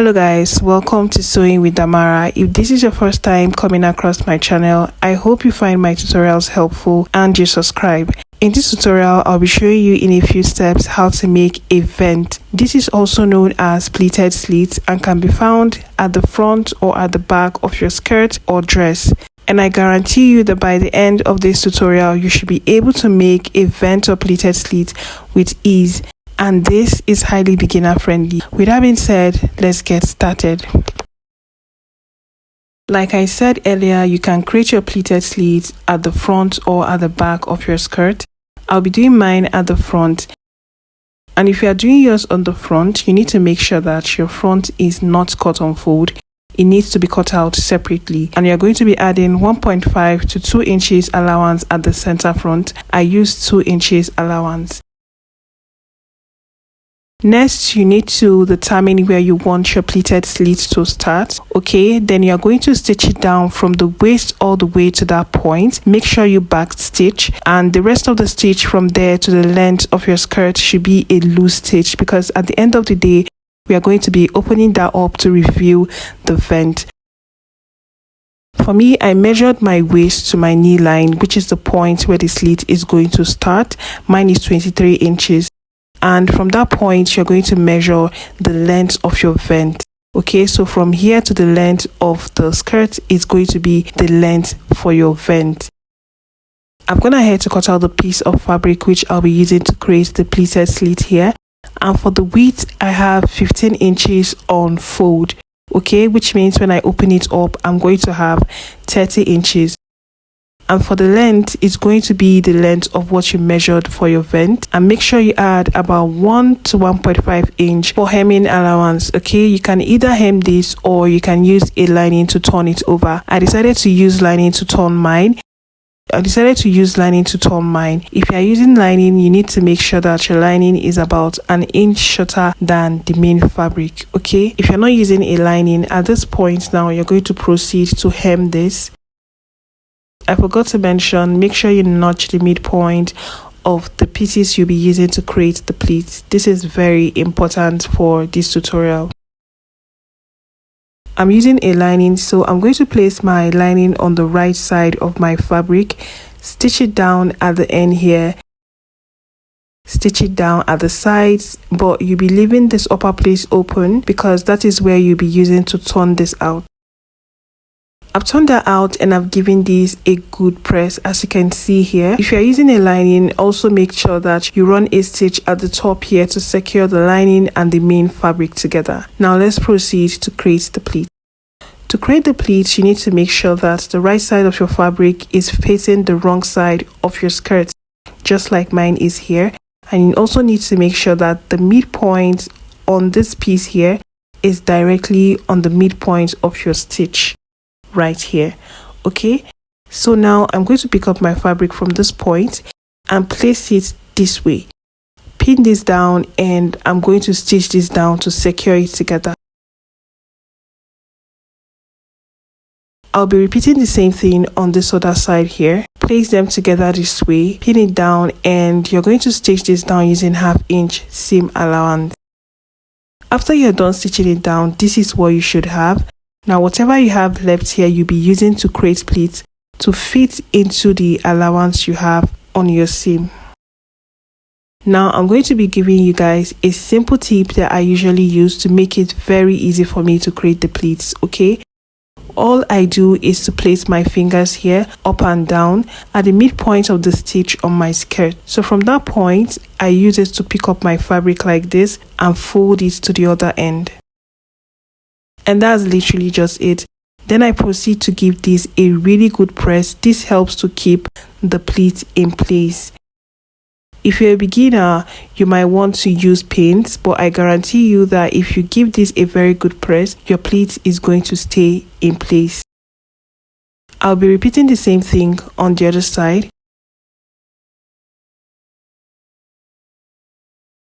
Hello guys, welcome to Sewing with Damara. If this is your first time coming across my channel, I hope you find my tutorials helpful and you subscribe. In this tutorial, I'll be showing you in a few steps how to make a vent. This is also known as pleated slit and can be found at the front or at the back of your skirt or dress. And I guarantee you that by the end of this tutorial, you should be able to make a vent or pleated slit with ease. And this is highly beginner friendly. With that being said, let's get started. Like I said earlier, you can create your pleated slit at the front or at the back of your skirt. I'll be doing mine at the front. And if you are doing yours on the front, you need to make sure that your front is not cut on fold. It needs to be cut out separately. And you're going to be adding 1.5 to 2 inches allowance at the center front. I use 2 inches allowance. Next, you need to determine where you want your pleated slit to start. Okay, then you're going to stitch it down from the waist all the way to that point. Make sure you back stitch, and the rest of the stitch from there to the length of your skirt should be a loose stitch, because at the end of the day, we are going to be opening that up to reveal the vent. For me, I measured my waist to my knee line, which is the point where the slit is going to start. Mine is 23 inches. And from that point, you're going to measure the length of your vent. Okay, so from here to the length of the skirt is going to be the length for your vent. I've gone ahead to cut out the piece of fabric which I'll be using to create the pleated slit here. And for the width, I have 15 inches on fold. Okay, which means when I open it up, I'm going to have 30 inches. And for the length, it's going to be the length of what you measured for your vent. And make sure you add about 1 to 1.5 inch for hemming allowance. Okay, you can either hem this or you can use a lining to turn it over. I decided to use lining to turn mine. If you are using lining, you need to make sure that your lining is about an inch shorter than the main fabric. Okay, if you're not using a lining, at this point now, you're going to proceed to hem this. I forgot to mention, make sure you notch the midpoint of the pieces you'll be using to create the pleats. This is very important for this tutorial. I'm using a lining, so I'm going to place my lining on the right side of my fabric, stitch it down at the end here, stitch it down at the sides, but you'll be leaving this upper place open because that is where you'll be using to turn this out. I've turned that out and I've given this a good press, as you can see here. If you're using a lining, also make sure that you run a stitch at the top here to secure the lining and the main fabric together. Now let's proceed to create the pleat. To create the pleats, you need to make sure that the right side of your fabric is facing the wrong side of your skirt, just like mine is here. And you also need to make sure that the midpoint on this piece here is directly on the midpoint of your stitch. Right here. Okay, so now I'm going to pick up my fabric from this point and place it this way, pin this down, and I'm going to stitch this down to secure it together. I'll be repeating the same thing on this other side here. Place them together this way, pin it down, and you're going to stitch this down using 1/2 inch seam allowance. After you're done stitching it down, this is what you should have. Now, whatever you have left here, you'll be using to create pleats to fit into the allowance you have on your seam. Now, I'm going to be giving you guys a simple tip that I usually use to make it very easy for me to create the pleats. Okay, all I do is to place my fingers here up and down at the midpoint of the stitch on my skirt. So from that point, I use it to pick up my fabric like this and fold it to the other end. And that's literally just it. Then I proceed to give this a really good press. This helps to keep the pleat in place. If you're a beginner, you might want to use pins, but I guarantee you that if you give this a very good press, your pleat is going to stay in place. I'll be repeating the same thing on the other side.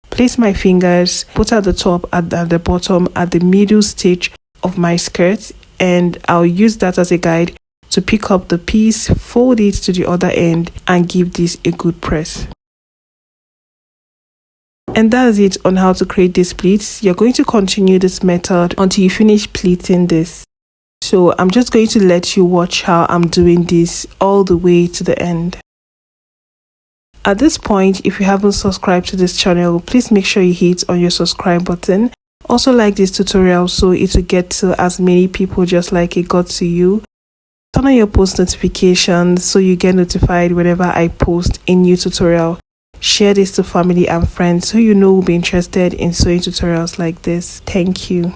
Place my fingers both at the top and at the bottom at the middle stitch of my skirt, and I'll use that as a guide to pick up the piece, fold it to the other end, and give this a good press. And that's it on how to create these pleats. You're going to continue this method until you finish pleating this. So I'm just going to let you watch how I'm doing this all the way to the end. At this point, if you haven't subscribed to this channel, please make sure you hit on your subscribe button. Also like this tutorial so it will get to as many people just like it got to you. Turn on your post notifications so you get notified whenever I post a new tutorial. Share this to family and friends who you know will be interested in sewing tutorials like this. Thank you.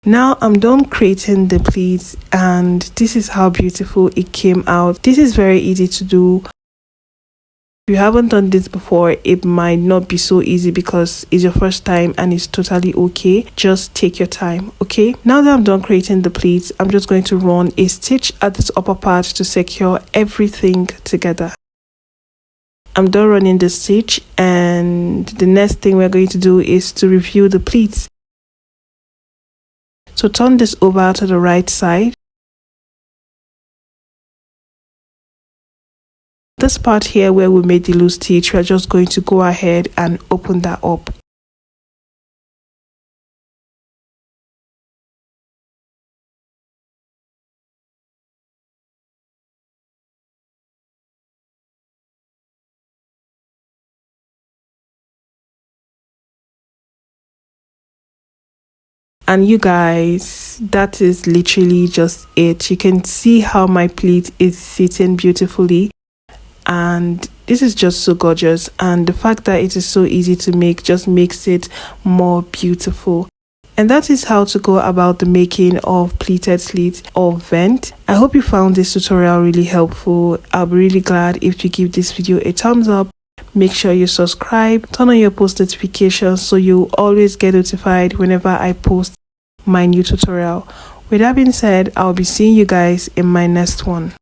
Now I'm done creating the pleats and this is how beautiful it came out. This is very easy to do. If you haven't done this before, it might not be so easy because it's your first time and it's totally okay. Just take your time, okay? Now that I'm done creating the pleats, I'm just going to run a stitch at this upper part to secure everything together. I'm done running the stitch and the next thing we're going to do is to review the pleats. So turn this over to the right side. This part here where we made the loose stitch, we're just going to go ahead and open that up. And you guys, that is literally just it. You can see how my pleat is sitting beautifully and this is just so gorgeous, and the fact that it is so easy to make just makes it more beautiful. And that is how to go about the making of pleated slit or vent. I hope you found this tutorial really helpful. I'll be really glad if you give this video a thumbs up. Make sure you subscribe, turn on your post notifications so you always get notified whenever I post my new tutorial. With that being said, I'll be seeing you guys in my next one.